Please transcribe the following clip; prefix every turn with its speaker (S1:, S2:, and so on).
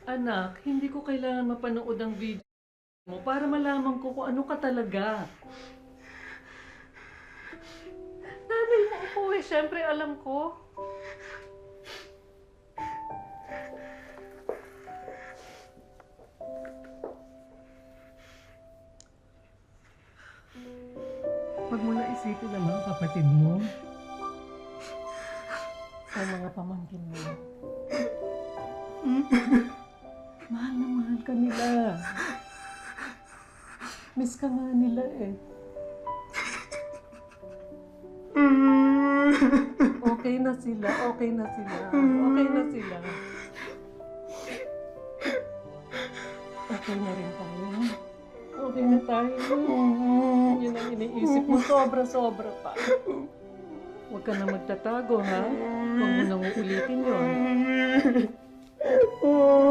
S1: Anak, hindi ko kailangan mapanood ang video mo para malaman ko kung ano ka talaga. Nanay mo ako eh, syempre alam ko. Huwag mo na isipin ang mga kapatid mo. O mga pamangkin mo. Mahal na mahal ka nila. Miss ka nga nila eh. Okay na sila, okay na sila. Okay na sila. Okay na rin tayo. Okay na tayo. Yun ang iniisip mo, sobra-sobra pa. Huwag ka na magtatago, ha? Huwag mo nang uulitin yun.